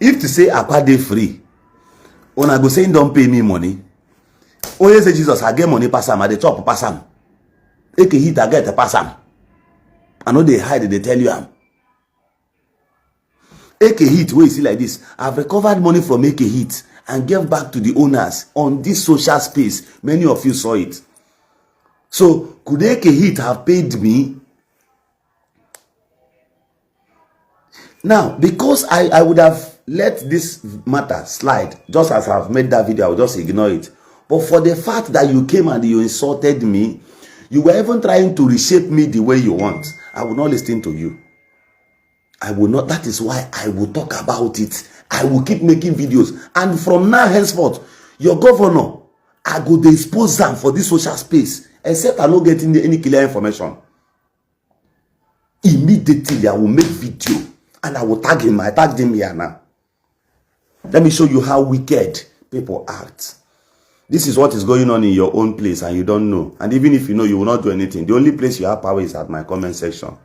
If to say Akwa dey free, una go say don't pay me money. Onyeze Jesus, I get money pass am, I dey chop pass am. Eke hit, I get pass am. I know they hide, they tell you am. Eke hit, where you see like this, I've recovered money from Eke hit and gave back to the owners on this social space. Many of you saw it. So, could Eke hit have paid me? Now, because I would have let this matter slide, just as I've made that video, I will just ignore it. But for the fact that you came and you insulted me, you were even trying to reshape me the way you want, I will not listen to you. I will not. That is why I will talk about it. I will keep making videos. And from now henceforth, your governor, I go to expose them for this social space, except I'm not getting any clear information. Immediately, I will make video. And I will tag him. I tagged him here now. Let me show you how wicked people act. This is what is going on in your own place and you don't know. And even if you know, you will not do anything. The only place you have power is at my comment section.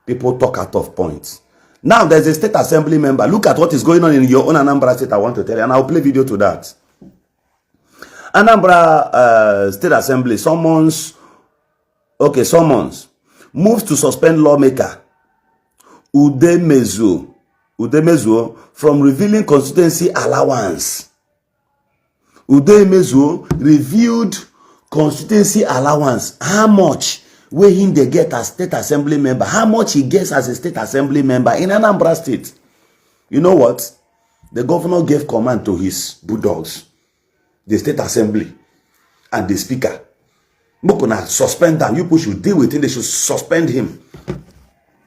People talk out of points. Now there's a state assembly member. Look at what is going on in your own Anambra state, I want to tell you. And I'll play video to that. Anambra State Assembly summons moves to suspend lawmaker Onyeze from revealing constituency allowance. Onyeze revealed constituency allowance. How much will he get as state assembly member? How much he gets as a state assembly member in Anambra State? You know what? The governor gave command to his bulldogs, the state assembly, and the speaker. Mokona suspend them. You should deal with him. They should suspend him.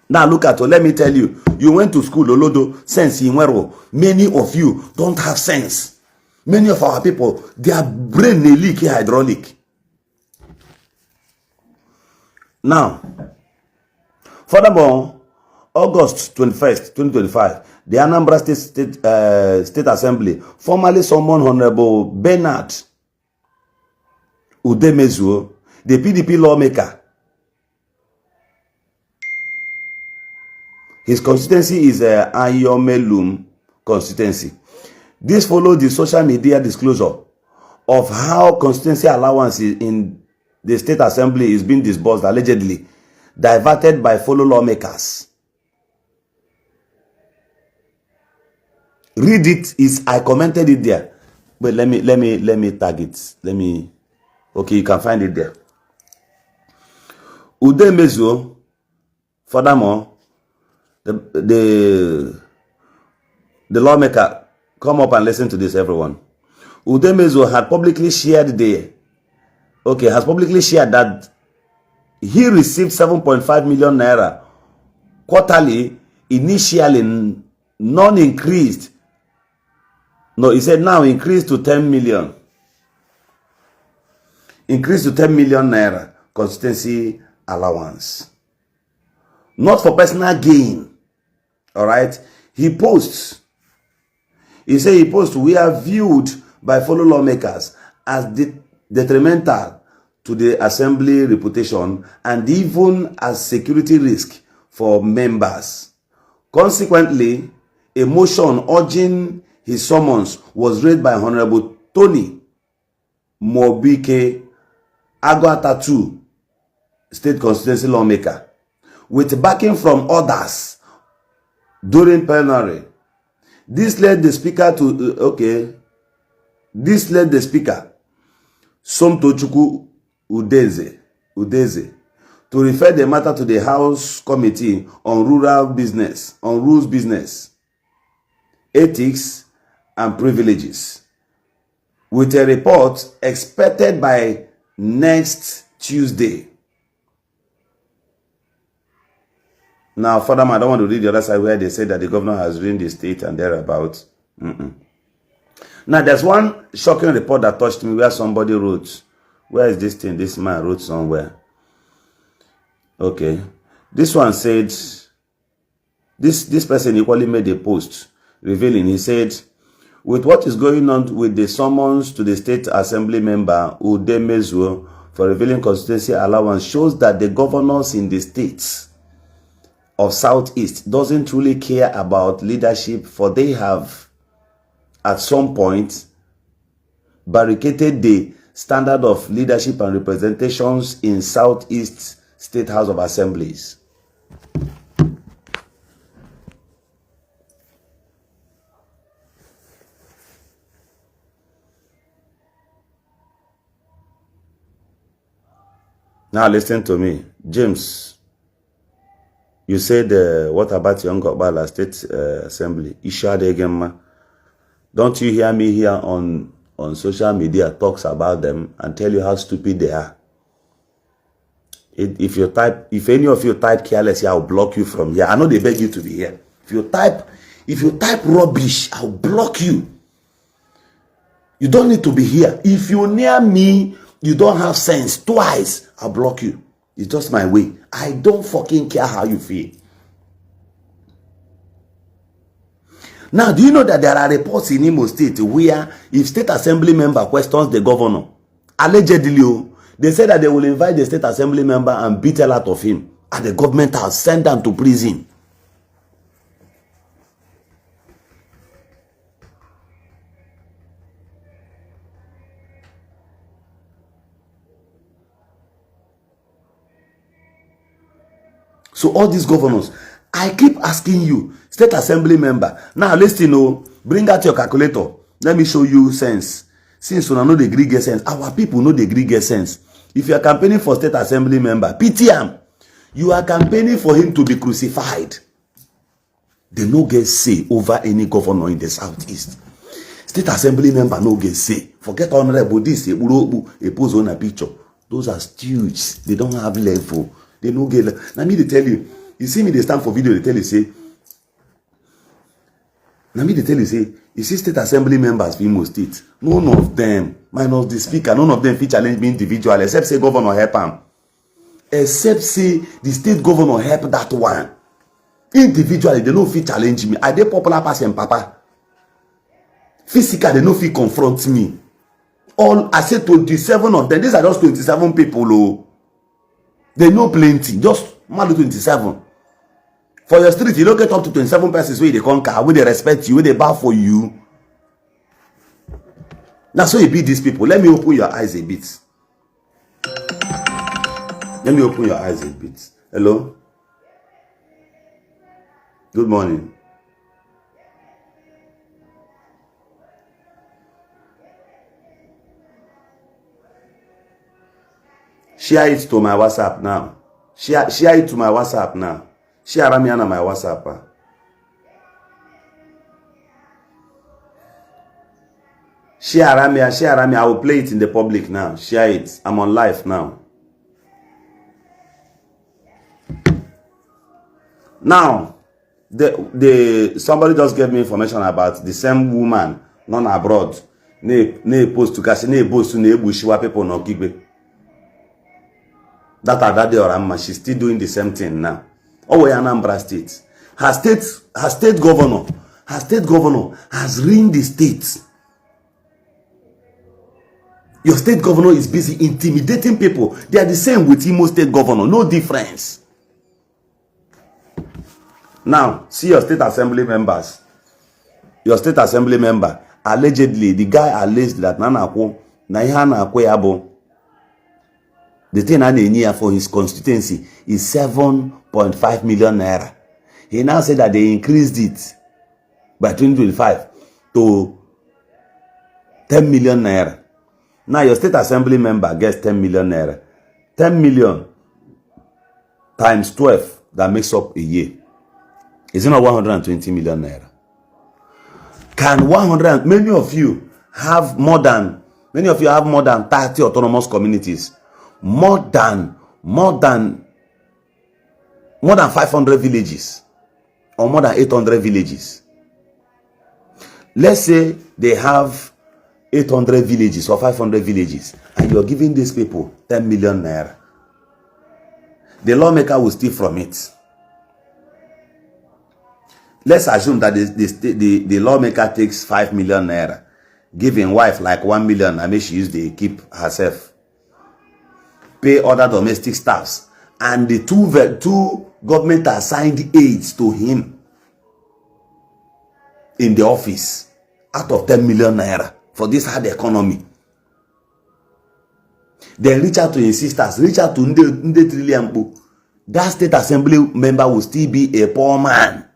Now look at it. Let me tell you. You went to school, Soludo, sense in Wero. Many of you don't have sense. Many of our people, their brain may leak hydraulic. Now, furthermore, August 21st, 2025, the Anambra State Assembly formally summoned Honorable Bernard Onyeze, the PDP lawmaker. His constituency is Ayomelum constituency. This followed the social media disclosure of how constituency allowance in the state assembly is being disbursed, allegedly diverted by fellow lawmakers. Read it. I commented it there. But let me tag it. Okay, you can find it there. Onyeze, furthermore, the lawmaker, come up and listen to this, everyone. Onyeze had publicly shared has publicly shared that he received 7.5 million naira quarterly, initially non-increased. No, he said now increased to 10 million. Increased to 10 million naira constituency allowance. Not for personal gain. All right. He posts. He said we are viewed by fellow lawmakers as detrimental to the assembly reputation and even as security risk for members. Consequently, a motion urging his summons was read by Honorable Tony Mobike Agwatatu, state constituency lawmaker, with backing from others during plenary. This led the speaker Somtochukwu Udeze to refer the matter to the House Committee on Rules Business, Ethics and Privileges, with a report expected by next Tuesday. Now, furthermore, I don't want to read the other side where they say that the governor has ruined the state and thereabouts. Now, there's one shocking report that touched me where somebody wrote, where is this thing? This man wrote somewhere. Okay. This one said, this person equally made a post revealing, he said, with what is going on with the summons to the state assembly member Onyeze for revealing constituency allowance shows that the governors in the states of Southeast doesn't truly care about leadership, for they have at some point barricaded the standard of leadership and representations in Southeast State House of Assemblies. Now listen to me, James. You said, what about Young Okpala State Assembly? Don't you hear me here on social media talks about them and tell you how stupid they are? If any of you type careless here, I'll block you from here. I know they beg you to be here. If you type rubbish, I'll block you. You don't need to be here. If you're near me, you don't have sense. Twice, I'll block you. It's just my way. I don't fucking care how you feel. Now, do you know that there are reports in Imo State where if state assembly member questions the governor, allegedly, they say that they will invite the state assembly member and beat hell out of him, and the government has sent them to prison. So all these governors, I keep asking you, state assembly member, now listen, bring out your calculator. Let me show you sense. Since we know the Greek get sense, our people know the Greek get sense. If you are campaigning for state assembly member, PTM, you are campaigning for him to be crucified. They no get say over any governor in the Southeast. State assembly member no get say. Forget honorable this, a pose on a picture. Those are stooges. They don't have level. They no get. Let me tell you. You see me, they stand for video. They tell you say. Let me tell you say. You see state assembly members in Imo State. None of them, minus the speaker, none of them fit challenge me individually, except say governor help him. Except say the state governor help that one. Individually, they no fit challenge me. I dey popular person, papa. Physically, they no fit confront me. All I said 27 of them. These are just 27 people. Oh. They know plenty, just more than 27. For your street, you don't get up to 27 persons where they conquer, where they respect you, where they bow for you. That's how you beat these people. Let me open your eyes a bit. Let me open your eyes a bit. Hello? Good morning. Share it to my WhatsApp now. Share it to my WhatsApp now. Share Ramiana my WhatsApp. Share Ramia. I will play it in the public now. Share it. I'm on live now. Now, somebody just gave me information about the same woman, non abroad. Ne post to kasi ne post to ne bushiwa people no kigbe. That day or Amma, she's still doing the same thing now. Oh, Anambra State. Her state governor has ruined the state. Your state governor is busy intimidating people. They are the same with Imo State governor, no difference. Now, see your state assembly members. Your state assembly member, allegedly, the guy alleged that the thing I need for his constituency is 7.5 million naira. He now said that they increased it by 2025 to 10 million naira. Now your state assembly member gets 10 million naira. 10 million times 12, that makes up a year. Is it not 120 million naira? Can 100, many of you have more than 30 autonomous communities. More than 500 villages or more than 800 villages. Let's say they have 800 villages or 500 villages and you're giving these people 10 million naira. The lawmaker will steal from it. Let's assume that the lawmaker takes 5 million naira, giving wife like 1 million, I mean she used to keep herself. Pay other domestic staffs, and the two government assigned aides to him in the office out of 10 million naira for this hard economy. Then reach out to his sisters, reach out to Nde Trillion. That state assembly member will still be a poor man.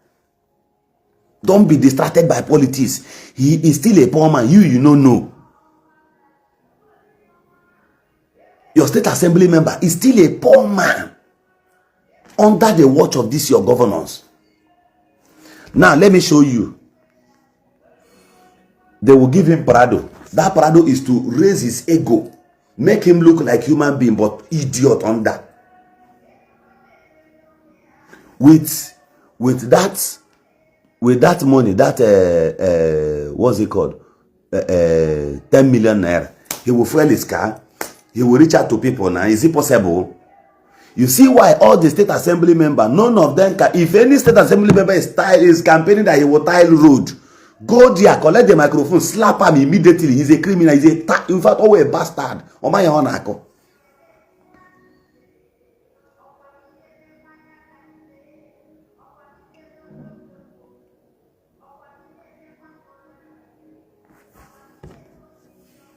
Don't be distracted by politics. He is still a poor man. You don't know. Your state assembly member is still a poor man under the watch of this your governors. Now let me show you. They will give him Prado. That Prado is to raise his ego, make him look like human being, but idiot under. With that money, that what's it called? 10 million naira. He will fuel his car. He will reach out to people now. Is it possible? You see why all the state assembly members, none of them can. If any state assembly member is campaigning that he will tile road, go there, collect the microphone, slap him immediately. He's a criminal. He's in fact, always a bastard.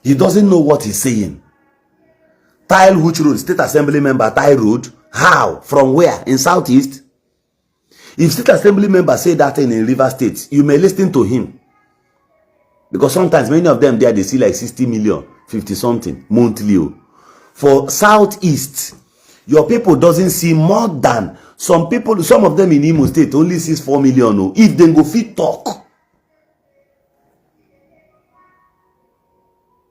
He doesn't know what he's saying. Tile which road? State assembly member tile road? How? From where? In Southeast? If state assembly member say that in River State, you may listen to him. Because sometimes many of them there, they see like 60 million, 50 something monthly. For Southeast, your people doesn't see more than some people. Some of them in Imo State only sees 4 million. If they go fit talk,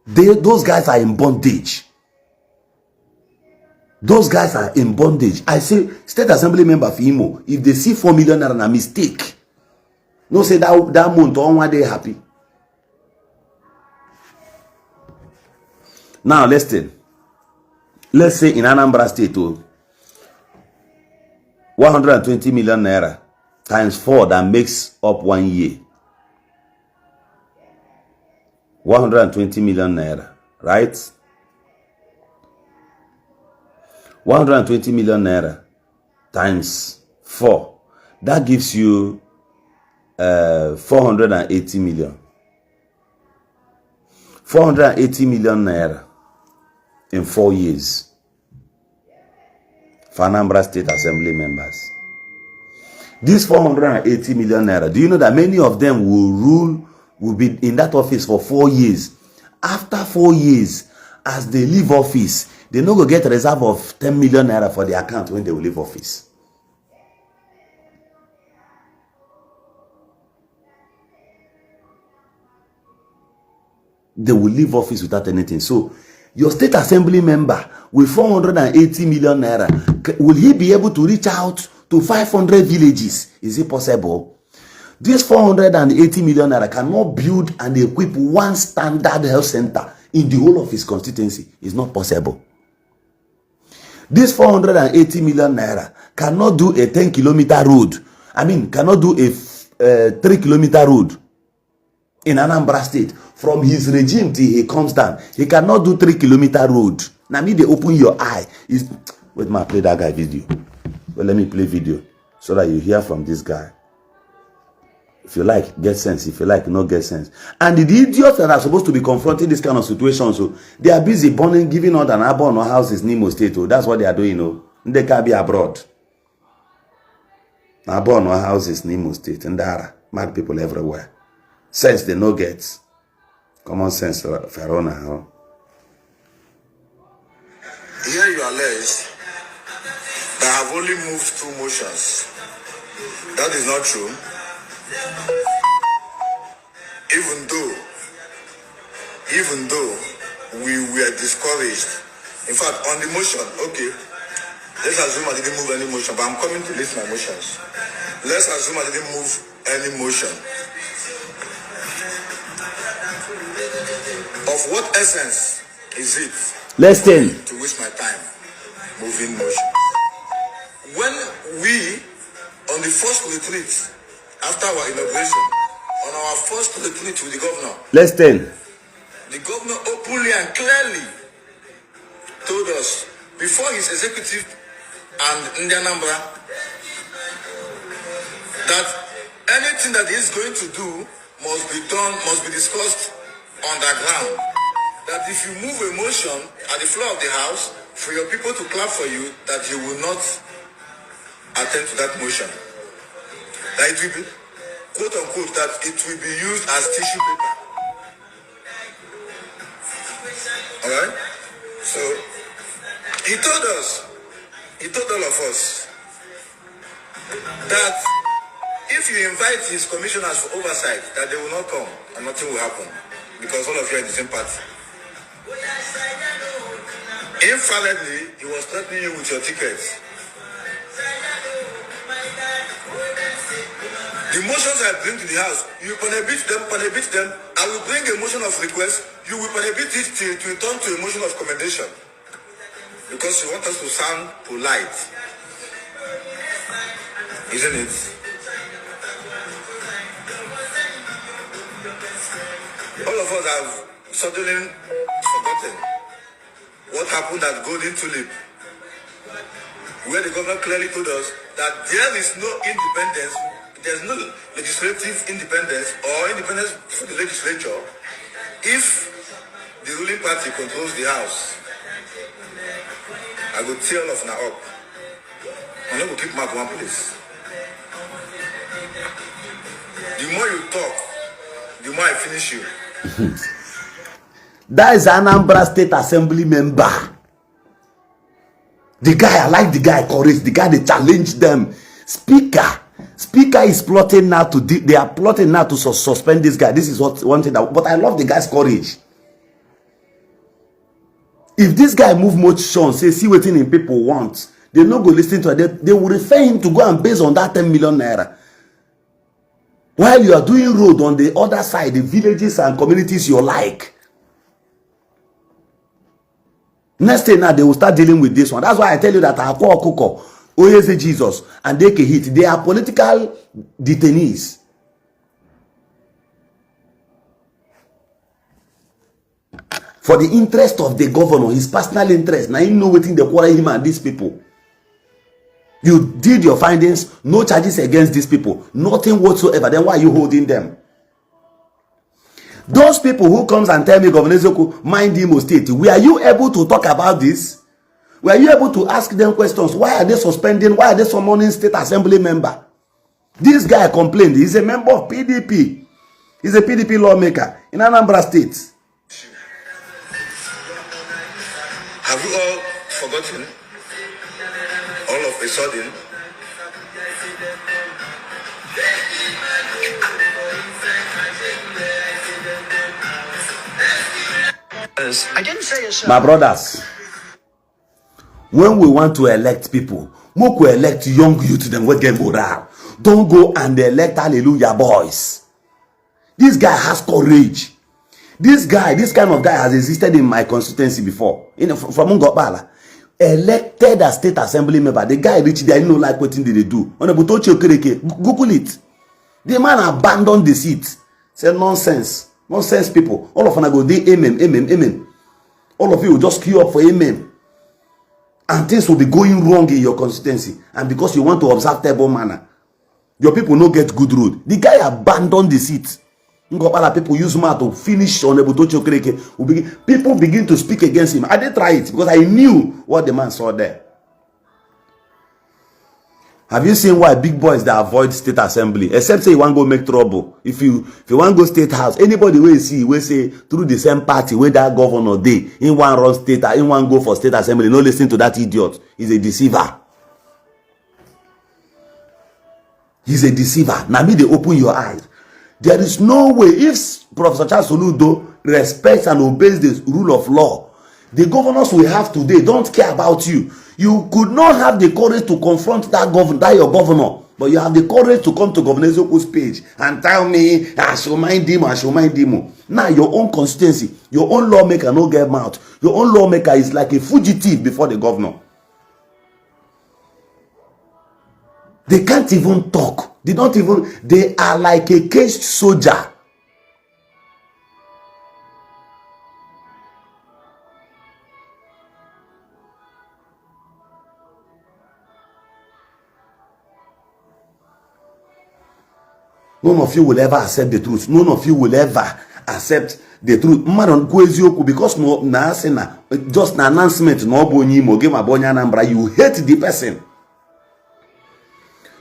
those guys are in bondage. Those guys are in bondage. I say, state assembly member for Imo, if they see 4 million naira, a mistake. No say that month on one day happy. Now listen. Let's say in Anambra State, 120 million naira times 4, that makes up 1 year. 120 million naira, right? 120 million naira times 4, that gives you 480 million. 480 million naira in 4 years for Anambra State Assembly members. These 480 million naira, do you know that many of them will be in that office for 4 years? After 4 years, as they leave office, they no go get a reserve of 10 million naira for the account when they will leave office. They will leave office without anything. So, your state assembly member with 480 million naira, will he be able to reach out to 500 villages? Is it possible? This 480 million naira cannot build and equip one standard health center in the whole of his constituency. It's not possible. This 480 million naira cannot do a 10-kilometer road. I mean, cannot do a 3-kilometer road in Anambra State. From his regime till he comes down, he cannot do 3-kilometer road. Now, me, they open your eye. Wait, ma, play that guy video. Well, let me play video so that you hear from this guy. If you like, get sense. If you like, not get sense. And the idiots that are supposed to be confronting this kind of situation, so they are busy burning, giving out an abon or houses in Imo State. Oh, that's what they are doing. They can be abroad. Abon or houses in Imo State. And there are mad people everywhere. Sense they no get. Common sense, Ferona. Huh? Here you allege that I have only moved 2 motions. That is not true. Even though we were discouraged. In fact, on the motion, okay, let's assume I didn't move any motion, but I'm coming to list my motions. Let's assume I didn't move any motion. Of what essence is it to waste my time moving motion? When we, on the first retreat, after our inauguration, on our first retreat with the governor, the governor openly and clearly told us, before his executive and Indian Anambra that anything that he's going to do must be done, must be discussed on the ground. That if you move a motion at the floor of the house for your people to clap for you, that you will not attend to that motion. That it will be, quote unquote, that it will be used as tissue paper. Alright? So he told all of us that if you invite his commissioners for oversight, that they will not come and nothing will happen because all of you are in the same party. Infallibly, he was threatening you with your tickets. The motions I bring to the house, you panabit them. I will bring a motion of request, you will panabit it till it will turn to a motion of commendation. Because you want us to sound polite. Isn't it? All of us have suddenly forgotten what happened at Golden Tulip, where the governor clearly told us that there is no independence, there's no legislative independence or independence for the legislature if the ruling party controls the house. I go tell of now up. I'm not going to keep my one place. The more you talk, the more I finish you. That is Anambra State Assembly member. The guy, I like the guy, courage. The guy, they challenge them. Speaker is plotting now to, they are plotting now to suspend this guy. This is what one thing that, but I love the guy's courage. If this guy move motion, say, see what in people want, they no go listen to it. They will refer him to go and base on that 10 million naira. While you are doing road on the other side, the villages and communities you like. Next thing now, they will start dealing with this one. That's why I tell you that Akwa Okuko, Onyeze Jesus, and they can hit. They are political detainees. For the interest of the governor, his personal interest. Now you know what they quarrel him and these people. You did your findings, no charges against these people, nothing whatsoever. Then why are you holding them? Those people who comes and tell me, Governor Zoku, mind Imo State, were you able to talk about this? Were you able to ask them questions? Why are they suspending? Why are they summoning state assembly member? This guy complained. He's a member of PDP. He's a PDP lawmaker in Anambra State. Have you all forgotten? All of a sudden, I didn't say a my brothers, when we want to elect people, we elect young youth them with get morale. Don't go and elect hallelujah boys. This guy has courage. This kind of guy has existed in my constituency before. From Ngopala. Elected as state assembly member. The guy reached there, no like what did they do. Google it. The man abandoned the seat. Said nonsense. Nonsense people. All of them go, they amen. All of you will just queue up for amen. And things will be going wrong in your constituency. And because you want to observe table manner, your people no get good road. The guy abandoned the seat. People use mouth to finish on the Butocho Kreke. People begin to speak against him. I did try it because I knew what the man saw there. Have you seen why big boys that avoid state assembly? Except say you want to go make trouble. If you want to go state house, anybody will see, will say through the same party where that governor day, in one run state, in one go for state assembly. No listen to that idiot. He's a deceiver. He's a deceiver. Now me they open your eyes. There is no way, if Professor Charles Soludo respects and obeys the rule of law, the governors we have today don't care about you. You could not have the courage to confront that your governor, but you have the courage to come to Governor Zoku's page and tell me, I shall mind him. Now your own constituency, your own lawmaker no get mouth. Your own lawmaker is like a fugitive before the governor. They can't even talk. They are like a caged soldier. None of you will ever accept the truth. None of you will ever accept the truth. Because no just an announcement no Anambra, you hate the person.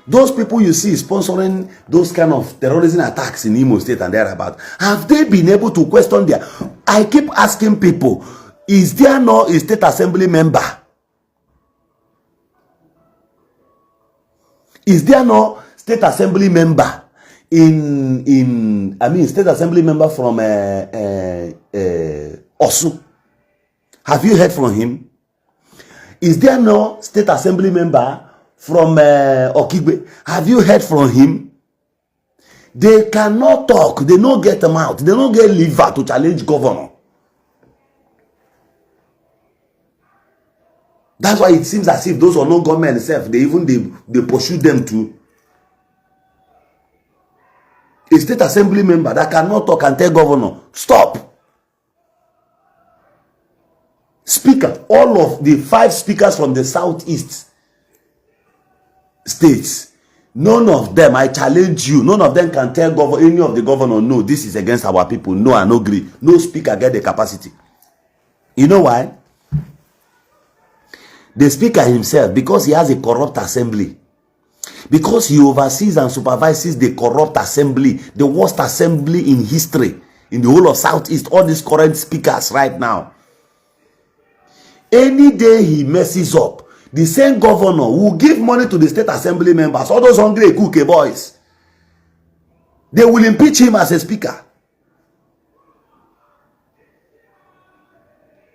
Those people you see sponsoring those kind of terrorism attacks in Imo State and thereabout, have they been able to question their... I keep asking people, is there no a state assembly member? Is there no state assembly member state assembly member from Osu? Have you heard from him? Is there no state assembly member from Okigwe? Have you heard from him? They cannot talk. They don't get them out. They don't get liver to challenge governor. That's why it seems as if those are no government itself, they pursue them too. A state assembly member that cannot talk and tell governor, stop. Speaker, all of the 5 speakers from the southeast states, none of them, I challenge you, none of them can tell any of the governor, no, this is against our people, no, I no agree. No speaker get the capacity. You know why? The speaker himself, because he has a corrupt assembly, because he oversees and supervises the corrupt assembly, the worst assembly in history, in the whole of Southeast, all these current speakers right now. Any day he messes up, the same governor will give money to the state assembly members, all those hungry cookie boys. They will impeach him as a speaker.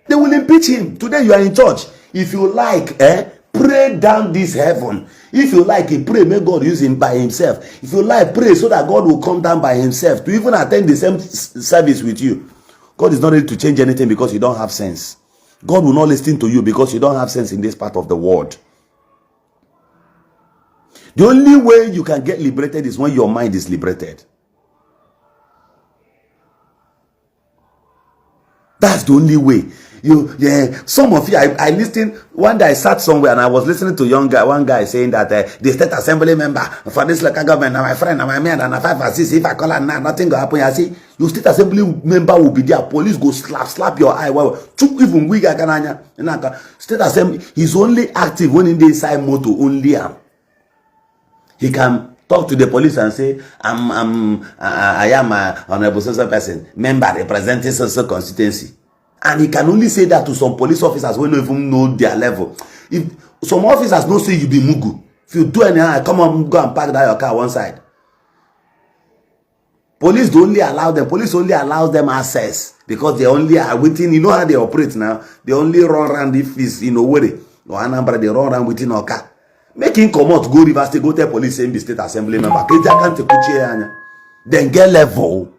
They will impeach him. Today you are in church. If you like, pray down this heaven. If you like, pray, may God use him by himself. If you like, pray so that God will come down by himself to even attend the same service with you. God is not ready to change anything because you don't have sense. God will not listen to you because you don't have sense in this part of the world. The only way you can get liberated is when your mind is liberated. That's the only way. Some of you, I listened one day. I sat somewhere and I was listening to one guy saying that the state assembly member for this local government, and my friend, and my man, and 5 and 6, if I call her now, nothing will happen. I see your state assembly member will be there. Police go slap your eye. Even we state assembly, he's only active when in the inside motor only. He can talk to the police and say, I am a honorable social person, member representing social constituency. And he can only say that to some police officers who don't even know their level. If some officers don't say you be mugu, if you do anything, come on, go and park that your car one side. Police only allow them access because they only are within, you know how they operate now. They only run around if it's in Owerri or Anambra, they run around within Oka. Make him come out, go Rivers State, go tell police saying the state assembly member. Then get level.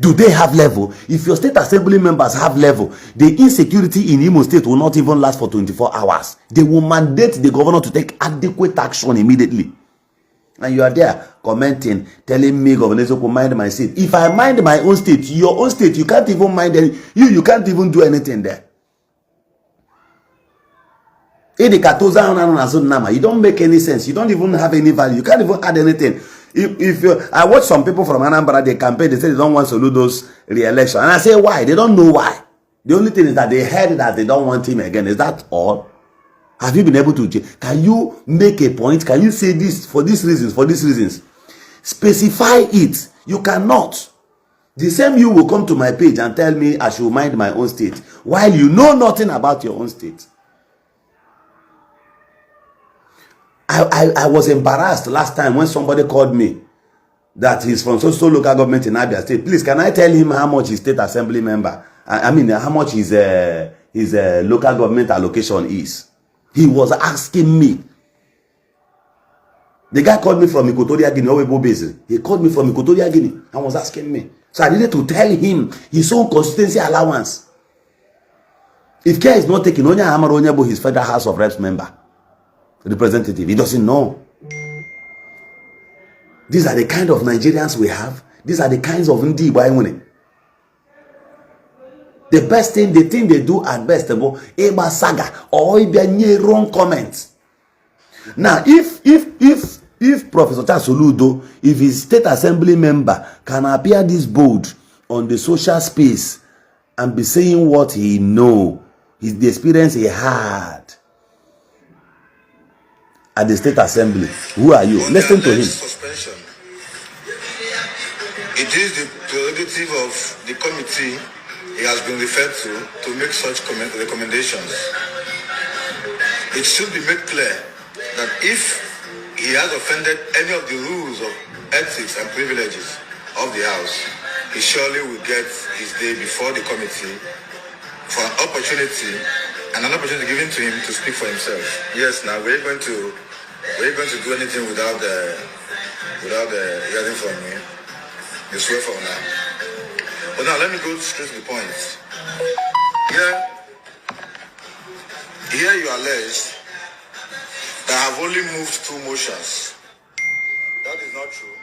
Do they have level? If your state assembly members have level, the insecurity in Imo State will not even last for 24 hours. They will mandate the governor to take adequate action immediately. And you are there commenting, telling me, Governor Soko, mind my state. If I mind my own state, your own state, you can't even mind any. You can't even do anything there. You don't make any sense. You don't even have any value. You can't even add anything. I watch some people from Anambra, they campaign, they say they don't want Soludo's re-election. And I say, why? They don't know why. The only thing is that they heard that they don't want him again. Is that all? Have you been able to change? Can you make a point? Can you say this for these reasons, for these reasons? Specify it. You cannot. The same you will come to my page and tell me I should mind my own state, while you know nothing about your own state. I was embarrassed last time when somebody called me that he's from so local government in Abia State. Please, can I tell him how much his state assembly member, I mean, how much his local government allocation is? He was asking me. The guy called me from Equatorial Guinea. He called me from Equatorial Guinea and was asking me. So I needed to tell him his own constituency allowance. If care is not taken, his federal House of Reps member, representative, he doesn't know. These are the kind of Nigerians we have. These are the kinds of Ndi Baiwune. The best thing, the thing they do at best, Eba Saga or wrong comments. Now, if If Professor Soludo, if his state assembly member can appear this bold on the social space and be saying what he know, the experience he had at the state assembly, who are you? Listen to him. Suspension. It is the prerogative of the committee he has been referred to make such recommendations. It should be made clear that if he has offended any of the rules of ethics and privileges of the House, he surely will get his day before the committee for an opportunity given to him to speak for himself. Yes, now we're going to do anything without hearing from me. You swear for now. But now let me go straight to the point. Here you allege that I have only moved 2 motions. That is not true.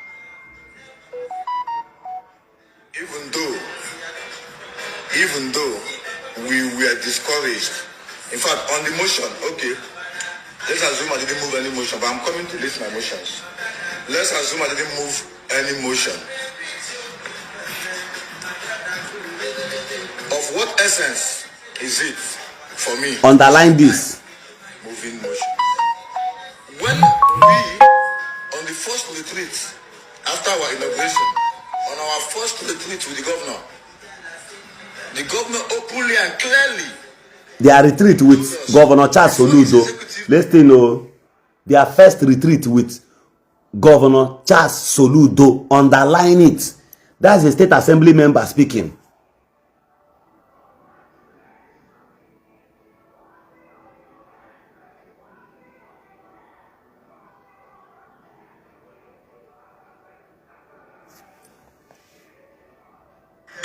Even though we were discouraged. In fact, on the motion, okay, let's assume I didn't move any motion, but I'm coming to list my motions. Let's assume I didn't move any motion. Of what essence is it for me? Underline this. Moving motion. When we, on the first retreat, after our inauguration, on our first retreat with the governor openly and clearly. Their retreat with Governor Charles Soludo. Listen, no. Their first retreat with Governor Charles Soludo. Underline it. That's a state assembly member speaking.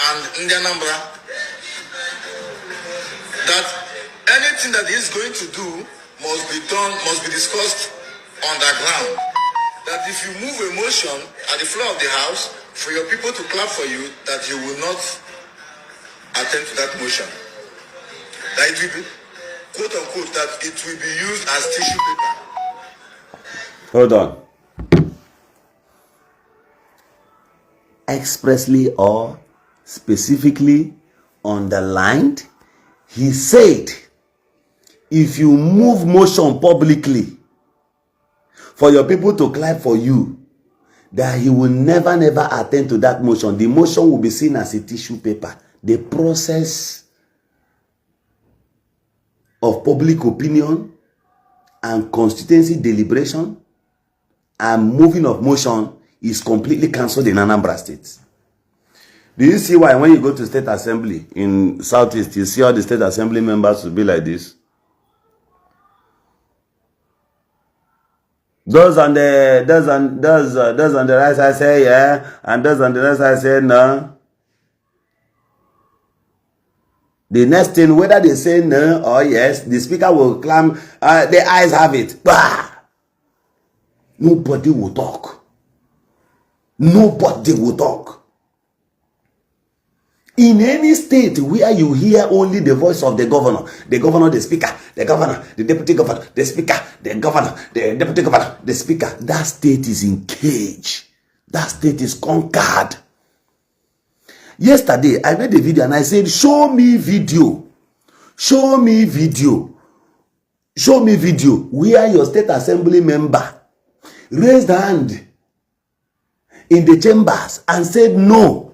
And in the number that anything that he is going to do must be discussed on the ground. That if you move a motion at the floor of the House for your people to clap for you, that you will not attend to that motion. That it will be, quote unquote, that it will be used as tissue paper. Hold on. Expressly or specifically underlined, he said, if you move motion publicly for your people to clap for you, that he will never attend to that motion. The motion will be seen as a tissue paper. The process of public opinion and constituency deliberation and moving of motion is completely cancelled in Anambra State. Do you see why when you go to state assembly in Southeast, you see all the state assembly members will be like this? Those on the right side say yeah, and those on the left side say no. The next thing, whether they say no or yes, the speaker will claim the ayes have it. Bah! Nobody will talk. Nobody will talk. In any state where you hear only the voice of the governor, the speaker, the governor, the deputy governor, the speaker, the governor, the deputy governor, the speaker, that state is in cage. That state is conquered. Yesterday, I made a video and I said, show me video. Show me video. Show me video where your state assembly member raised hand in the chambers and said no.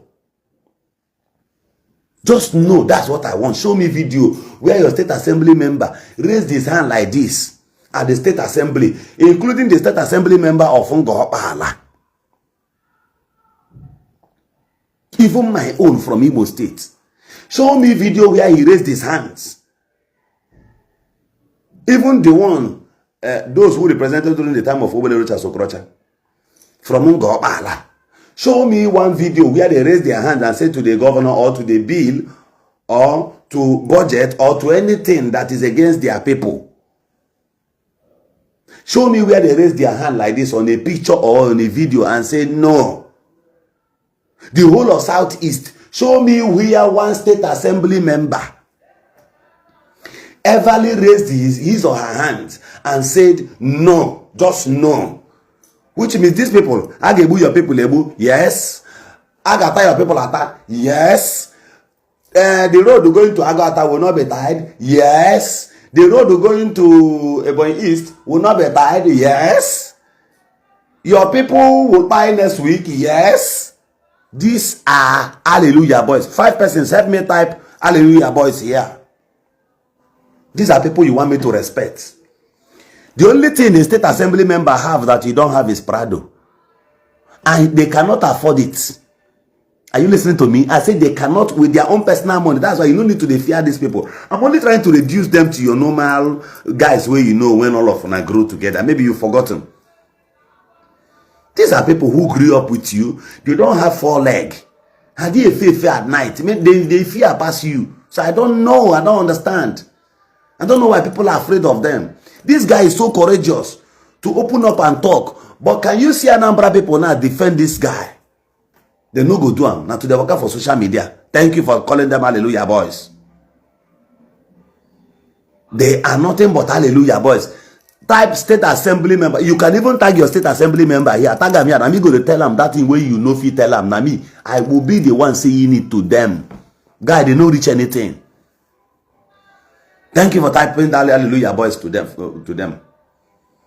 Just no, that's what I want. Show me video where your state assembly member raised his hand like this at the state assembly, including the state assembly member of Ngopala. Even my own from Imo State. Show me video where he raised his hands. Even the one, those who represented during the time of Obelerucha Sokrocha from Ngopala. Show me one video where they raise their hand and say to the governor or to the bill or to budget or to anything that is against their people. Show me where they raise their hand like this on a picture or on a video and say no. The whole of Southeast. Show me where one state assembly member everly raised his or her hands and said no, just no. Which means these people, I get your people, lebu, yes. I got your people ata, yes. The road going to Agata will not be tied, yes. The road going to Ebony East will not be tied, yes. Your people will buy next week, yes. These are hallelujah boys. 5 persons, help me type hallelujah boys here. These are people you want me to respect. The only thing the state assembly member have that you don't have is Prado. And they cannot afford it. Are you listening to me? I said they cannot with their own personal money. That's why you don't need to fear these people. I'm only trying to reduce them to your normal guys where you know when all of them grow together. Maybe you've forgotten. These are people who grew up with you. They don't have 4 legs. And they fear at night. They fear past you. So I don't know. I don't understand. I don't know why people are afraid of them. This guy is so courageous to open up and talk. But can you see Anambra people now defend this guy? They no go do them. Now to the worker for social media. Thank you for calling them hallelujah boys. They are nothing but hallelujah boys. Type state assembly member. You can even tag your state assembly member here. Tag them here. And I'm going to tell them that thing where you know if you tell them. Now me, I will be the one saying it to them. Guy, they don't reach anything. Thank you for typing that hallelujah boys to them.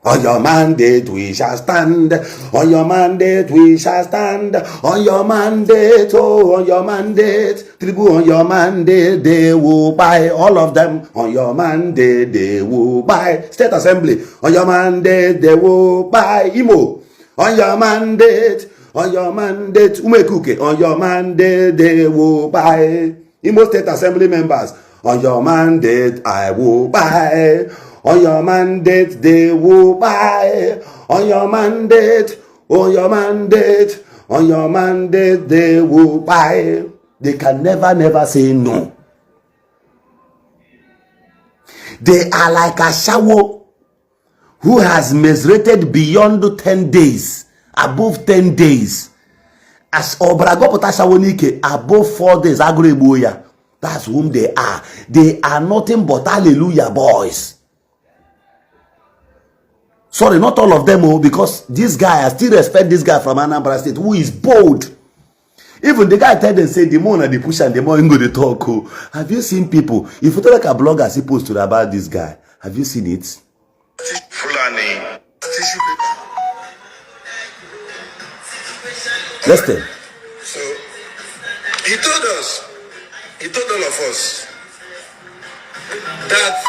On your mandate we shall stand. On your mandate we shall stand. On your mandate, oh, on your mandate. Tribu, on your mandate they will buy. All of them on your mandate they will buy. State Assembly, on your mandate they will buy. Imo, on your mandate. On your mandate, Umekuke, on your mandate they will buy. Imo State Assembly members, on your mandate I will buy. On your mandate they will buy. On your mandate, on your mandate, on your mandate they will buy. They can never say no. They are like a shower who has menstruated beyond 10 days, above 10 days. As Obragopota Shawonike, above 4 days, Agrebuya. That's whom they are. They are nothing but hallelujah boys. Sorry, not all of them, because this guy, I still respect this guy from Anambra State who is bold. Even the guy tell them, say, the more they push and the more you go to talk. Have you seen people? If you tell like a blogger he posted about this guy, have you seen it? Fulani. Listen. So he told all of us that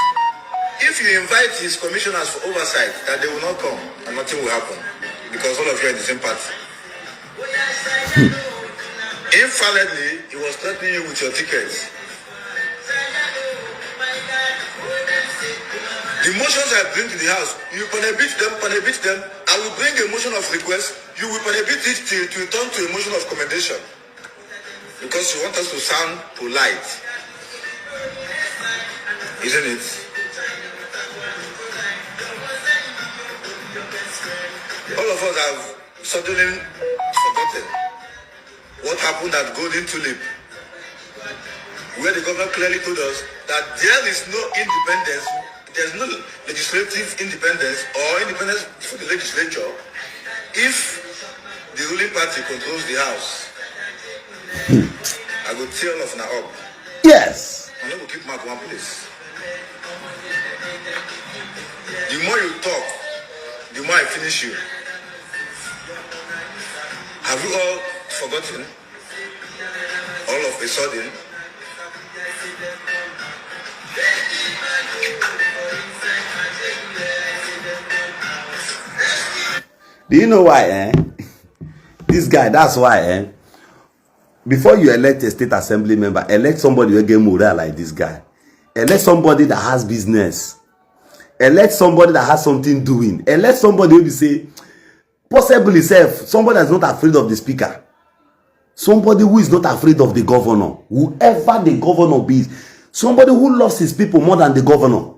if you invite his commissioners for oversight, that they will not come and nothing will happen because all of you are in the same party. Infallibly, he was threatening you with your tickets. The motions I bring to the house, you panabit them. I will bring a motion of request. You will panabit it to turn to a motion of commendation because you want us to sound polite, isn't it? All of us have suddenly forgotten what happened at Golden Tulip, where the governor clearly told us that there is no independence, there's no legislative independence or independence for the legislature if the ruling party controls the house. I will tell of now up. Yes. I'm not going to keep my one place. The more you talk, the more I finish you. Have you all forgotten? All of a sudden, do you know why, This guy, that's why, Before you elect a state assembly member, elect somebody who get moral like this guy. Elect somebody that has business. Elect somebody that has something doing. Elect somebody who will say, possibly somebody that's not afraid of the speaker. Somebody who is not afraid of the governor. Whoever the governor be. Somebody who loves his people more than the governor.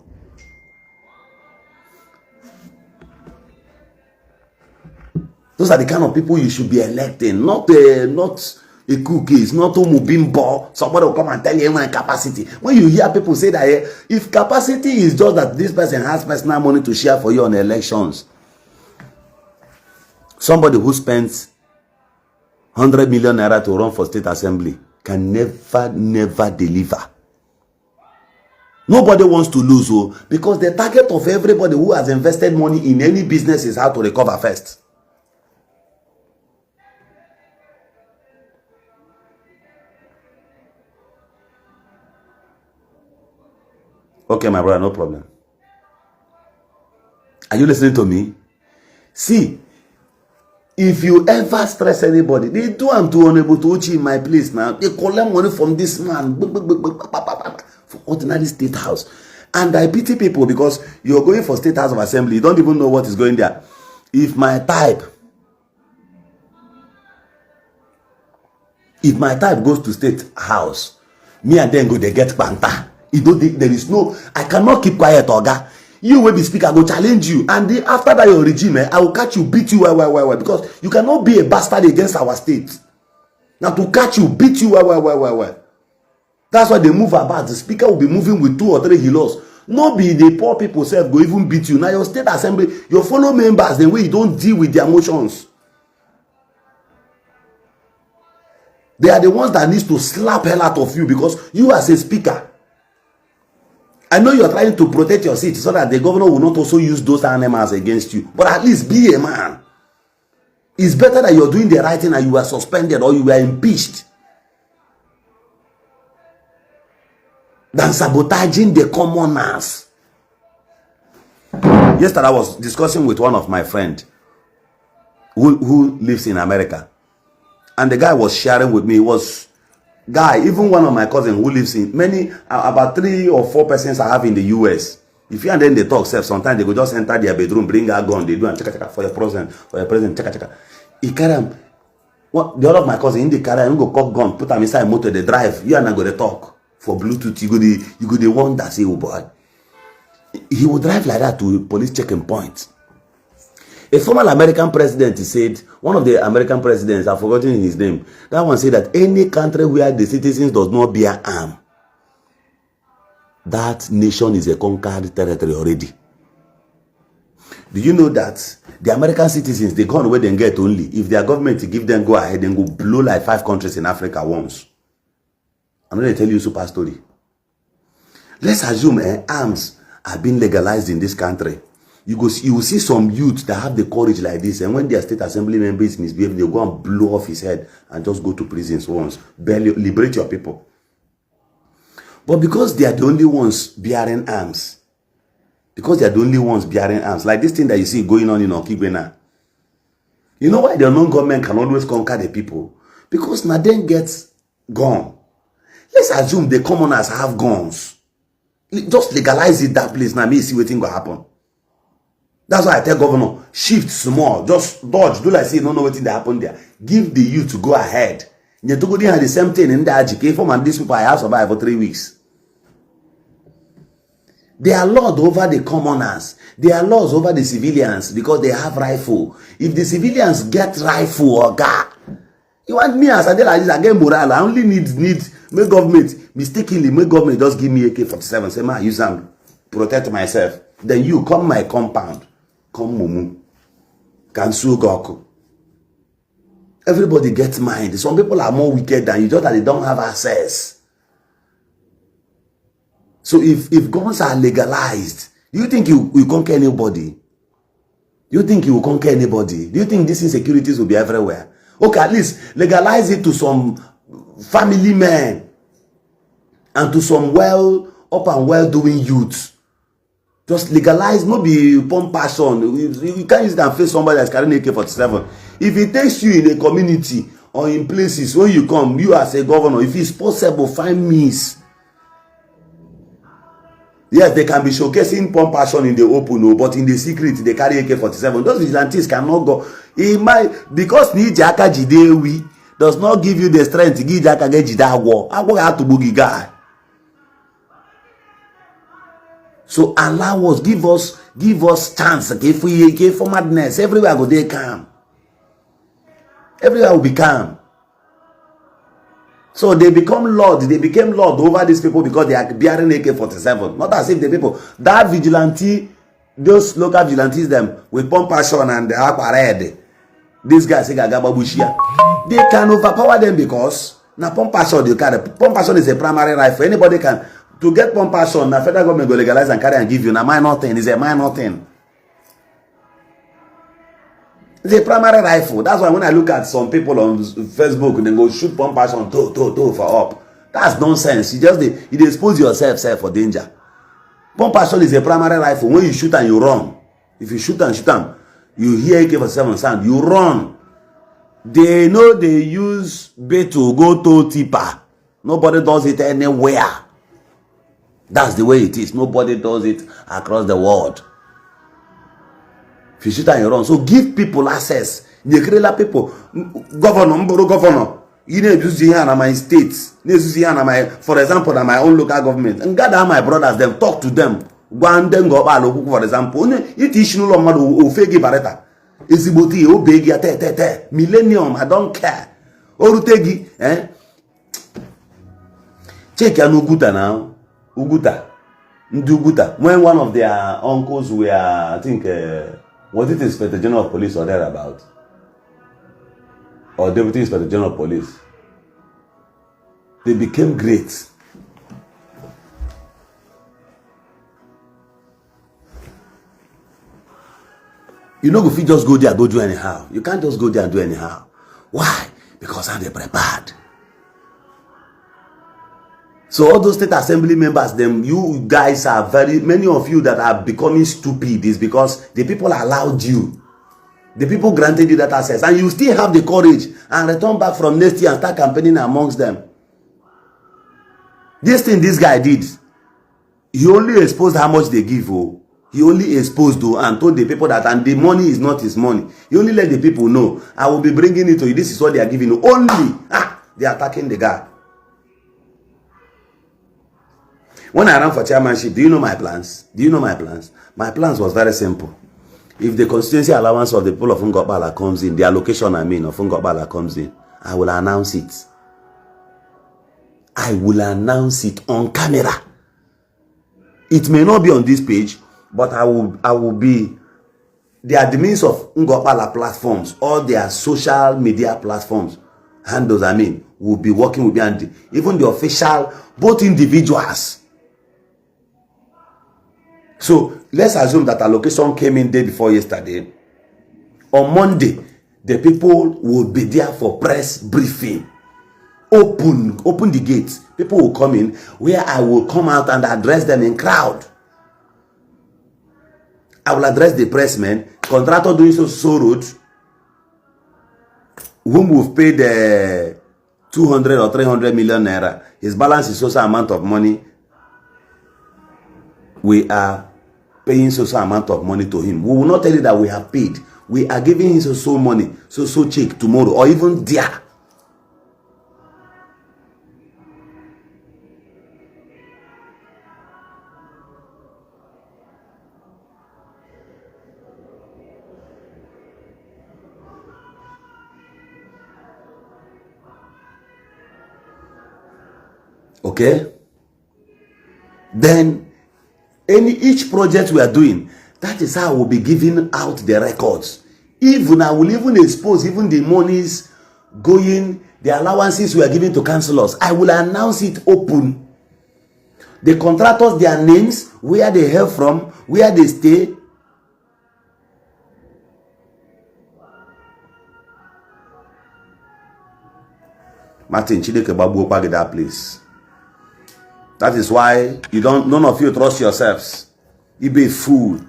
Those are the kind of people you should be electing. Not a cookies, not Mubimbo. Somebody will come and tell you my capacity. When you hear people say that, if capacity is just that this person has personal money to share for you on elections, Somebody who spends 100 million naira to run for state assembly can never deliver. Nobody wants to lose, because the target of everybody who has invested money in any business is how to recover first. Okay, my brother, no problem. Are you listening to me? See, if you ever stress anybody, they do am to unable to in my place now. They collect money from this man for ordinary state house. And I pity people because you're going for state house of assembly. You don't even know what is going there. If my type goes to state house, me and them go, they get panta. There is no, I cannot keep quiet, Oga. You will be speaker, I go challenge you. And after that, your regime, I will catch you, beat you, why. Because you cannot be a bastard against our state. Now to catch you, beat you, why. That's why they move about. The speaker will be moving with 2 or 3 hilos. No be the poor people self go even beat you. Now your state assembly, your fellow members, the way you don't deal with their emotions. They are the ones that need to slap hell out of you because you as a speaker. I know you are trying to protect your seat so that the governor will not also use those animals against you. But at least be a man. It's better that you're doing the right thing and you are suspended or you were impeached than sabotaging the commoners. Yesterday I was discussing with one of my friends who lives in America. And the guy was sharing with me, even one of my cousins who lives in about 3 or 4 persons I have in the US. If you and then they talk self, sometimes they go just enter their bedroom, bring a gun, they do and check for your president, check. He carry him. The other of my cousin, they carry him, go cock gun, put him inside motor, they drive. You and I go to talk for Bluetooth. You go the one that say, oh boy. He will drive like that to police checking point. A former American president said, one of the American presidents, I've forgotten his name, that one said that any country where the citizens does not bear arm, that nation is a conquered territory already. Do you know that the American citizens, they gun where they get only if their government give them go ahead and go blow like 5 countries in Africa once? I'm going to tell you a super story. Let's assume arms are being legalized in this country. You will see some youth that have the courage like this, and when their state assembly members misbehave, they go and blow off his head and just go to prisons once. Barely liberate your people. But because they are the only ones bearing arms, like this thing that you see going on in Okigwe now, you know why the non-government can always conquer the people? Because now then gets gone. Let's assume the commoners have guns. Just legalize it that place now, me see what thing will happen. That's why I tell governor, shift small, just dodge, do like say you don't know what happened there. Give the youth to go ahead. You to go there the same thing in the AGK form, and these people I have survived for 3 weeks. They are lord over the commoners. They are lords over the civilians because they have rifle. If the civilians get rifle or gun, you want me as I tell like this, I get morale. I only need make government mistakenly make government just give me AK-47. Say man, use them protect myself. Then you come my compound. Come mumu. Kansu Goku. Everybody gets mind. Some people are more wicked than you, just that they don't have access. So if guns are legalized, you think you conquer anybody? You think you will conquer anybody? Do you think these insecurities will be everywhere? Okay, at least legalize it to some family men and to some up and well-doing youths. Just legalize, no be pump passion. You can't use it and face somebody that's carrying AK-47. If it takes you in a community or in places when you come, you as a governor, if it's possible, find means. Yes, they can be showcasing pump passion in the open, but in the secret, they carry AK-47. Those vigilantes cannot go. It might, because Nijaka Jidewi does not give you the strength to give Jaka Jidawa. I go out to boogie guy. So allow us, give us chance. If we give for madness, everywhere go they calm. Everywhere will be calm. So they became lord over these people because they are bearing AK-47. Not as if the people that vigilante, those local vigilantes them with pump passion and the aqua red. These guys say Gagababushia. They can overpower them because now pump passion you carry. Pump passion is a primary rifle. Anybody can to get pump passion. Now federal government go legalize and carry and give you. Now minor thing is a minor thing. It's a primary rifle. That's why when I look at some people on Facebook, they go shoot pump passion to for up. That's nonsense. You just you expose yourself for danger. Pump passion is a primary rifle. When you shoot and you run. If you shoot and shoot them, you hear AK-47 sound, you run. They know they use bait to go to tipper. Nobody does it anywhere. That's the way it is. Nobody does it across the world. If you shoot and you run, so give people access. The Kerala people, governor, you need to use here in my states. You need to use here in my, for example, in my own local government. And gather my brothers, them talk to them. Gwanden go ba lokuku for example it is no longer ofegi bareta eziboti obegi ate millennium I don't care orutegi check ya Uguta now Uguta Nduguta when one of their uncles were I think was it Inspector General of Police or thereabout or Deputy Inspector General of Police, they became great. You know, if you just go there, go do anyhow. You can't just go there and do anyhow. Why? Because I'm prepared. So all those state assembly members, them you guys are many of you that are becoming stupid is because the people allowed you. The people granted you that access. And you still have the courage and return back from next year and start campaigning amongst them. This thing this guy did, he only exposed how much they give. He only exposed to and told the people that, and the money is not his money. He only let the people know, I will be bringing it to you. This is what they are giving you. Only, they are attacking the guy. When I ran for chairmanship, do you know my plans? Do you know my plans? My plans was very simple. If the constituency allowance of the people of Ngobala comes in, the allocation of Ngobala comes in, I will announce it. I will announce it on camera. It may not be on this page, but I will be the admins of Ngobala platforms, all their social media platforms, handles, will be working with me, and even the official, both individuals. So let's assume that allocation came in day before yesterday. On Monday, the people will be there for press briefing. Open the gates. People will come in where I will come out and address them in crowd. I will address the pressmen, contractor doing so road, whom we've paid 200 or 300 million naira. His balance is also amount of money. We are paying so amount of money to him. We will not tell you that we have paid. We are giving him so money, so check tomorrow or even there. Okay? Then each project we are doing, that is how we'll be giving out the records. Even I will even expose even the monies going, the allowances we are giving to councillors. I will announce it open. The contractors, their names, where they hail from, where they stay. Martin Chideke Babu Opage that place. That is why none of you trust yourselves. You be a fool.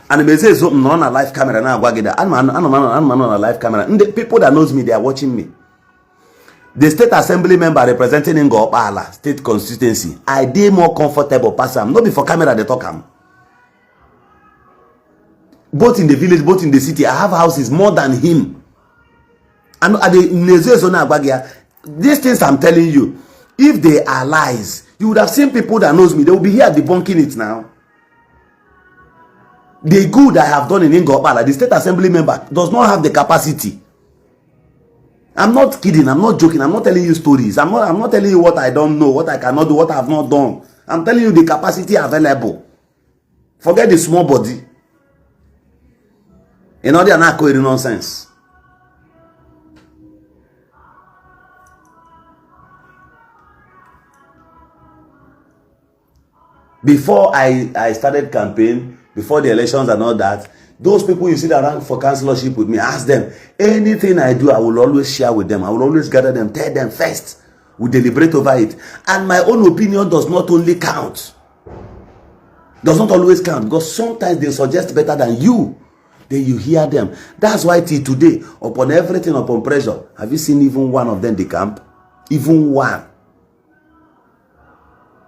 And me say something on a live camera now. I'm on a live camera. And the people that knows me, they are watching me. The state assembly member representing Ngobala state constituency, I did more comfortable pass him. Not before camera they talk him. Both in the village, both in the city, I have houses more than him. And at the these things I'm telling you. If they are lies, you would have seen people that knows me. They will be here debunking it now. The good I have done in Ngobala, the state assembly member does not have the capacity. I'm not kidding. I'm not joking. I'm not telling you stories. I'm not telling you what I don't know, what I cannot do, what I have not done. I'm telling you the capacity available. Forget the small body. In order not to nonsense. Before I started campaign, before the elections and all that, those people you see that ran for councillorship with me, ask them, anything I do, I will always share with them. I will always gather them, tell them first. We deliberate over it. And my own opinion does not only count. Does not always count. Because sometimes they suggest better than you. Then you hear them. That's why till today, upon everything, upon pressure, have you seen even one of them in the camp? Even one.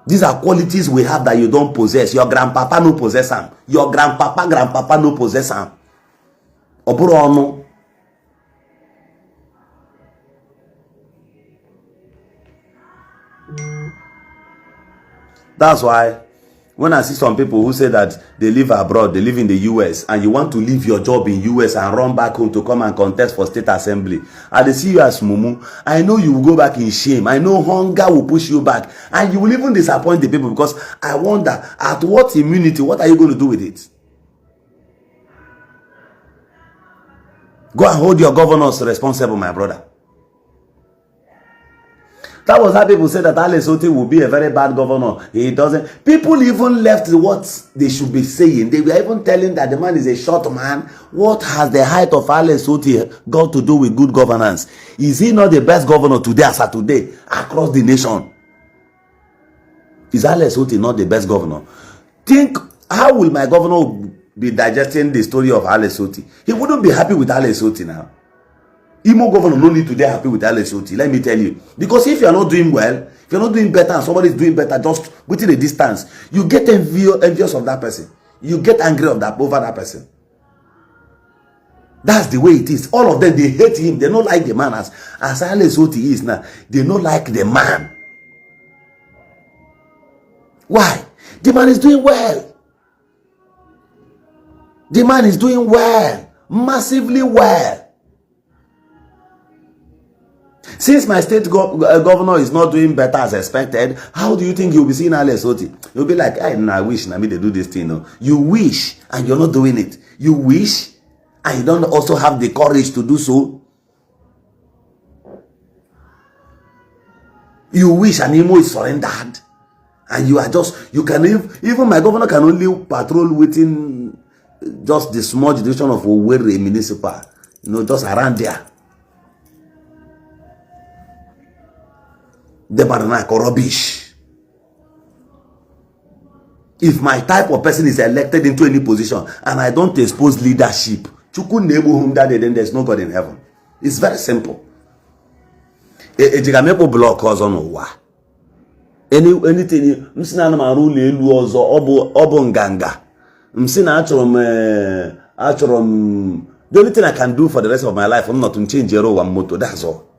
These are qualities we have that you don't possess. Your grandpapa no possess them. Your grandpapa no possess them. Oburono. That's why when I see some people who say that they live abroad, they live in the US, and you want to leave your job in US and run back home to come and contest for state assembly, I see you as mumu. I know you will go back in shame. I know hunger will push you back, and you will even disappoint the people, because I wonder at what immunity, what are you going to do with it? Go and hold your governors responsible, my brother. That was how people said that Alex Otti will be a very bad governor. He doesn't. People even left what they should be saying. They were even telling that the man is a short man. What has the height of Alex Otti got to do with good governance? Is he not the best governor today as of today across the nation? Is Alex Otti not the best governor? Think, how will my governor be digesting the story of Alex Otti? He wouldn't be happy with Alex Otti now. Imo governor no need to be happy with Alex Otti, let me tell you. Because if you are not doing well, if you're not doing better and somebody is doing better just within a distance, you get envious of that person. You get angry over that person. That's the way it is. All of them, they hate him. They don't like the man as Alex Otti is now. They don't like the man. Why? The man is doing well. The man is doing well. Massively well. Since my state governor is not doing better as expected, how do you think you'll be seeing Alex Otti? You'll be like, I wish they do this thing. No? You wish and you're not doing it. You wish and you don't also have the courage to do so. You wish and Imo is surrendered. And you are just, you can even my governor can only patrol within just the small jurisdiction of Owerri municipal. Just around there. The Baranako rubbish. If my type of person is elected into any position and I don't expose leadership, then there's no God in heaven. It's very simple. Block anything the only thing I can do for the rest of my life, I'm not to change one motor. That's all.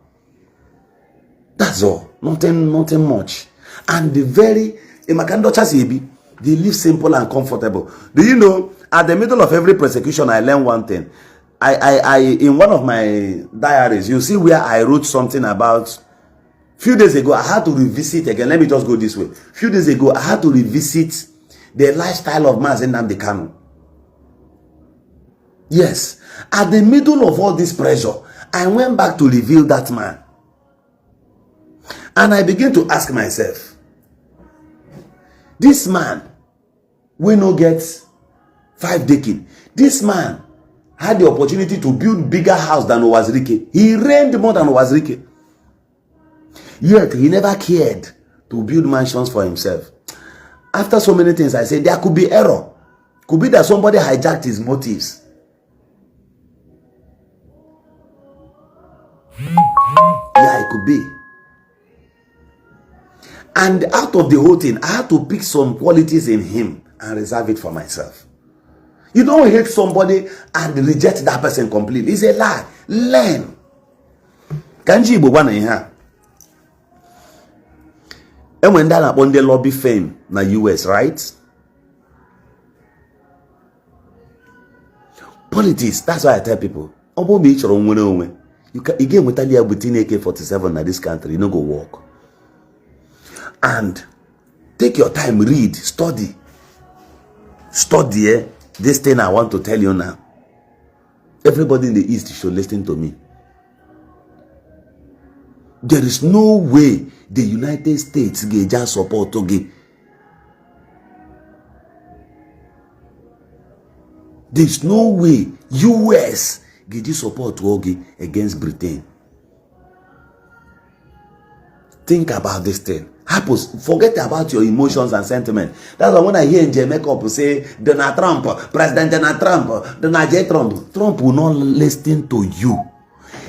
That's all. Nothing much. And they live simple and comfortable. Do you know, at the middle of every persecution, I learned one thing. I in one of my diaries, you see where I wrote something about, few days ago, I had to revisit again. Let me just go this way. Few days ago, I had to revisit the lifestyle of Mazi Nnamdi Kanu. Yes. At the middle of all this pressure, I went back to reveal that man. And I began to ask myself, this man, we no get 5 decades. This man had the opportunity to build bigger house than Owazirike. He reigned more than Owazirike. Yet he never cared to build mansions for himself. After so many things, I said there could be error. Could be that somebody hijacked his motives. Yeah, it could be. And out of the whole thing, I had to pick some qualities in him and reserve it for myself. You don't hate somebody and reject that person completely. It's a lie. Learn. Kanji Igbo one here. And when that upon the lobby fame na US, right? Politics, that's why I tell people. You get with AK-47 in this country, you no go walk. And take your time, read, study. Study this thing I want to tell you now. Everybody in the East should listen to me. There is no way the United States just support Togi. There is no way US just support Togi against Britain. Think about this thing. Forget about your emotions and sentiment. That's why when I hear Nje make up say Donald Trump, President Donald Trump, Donald J. Trump will not listen to you.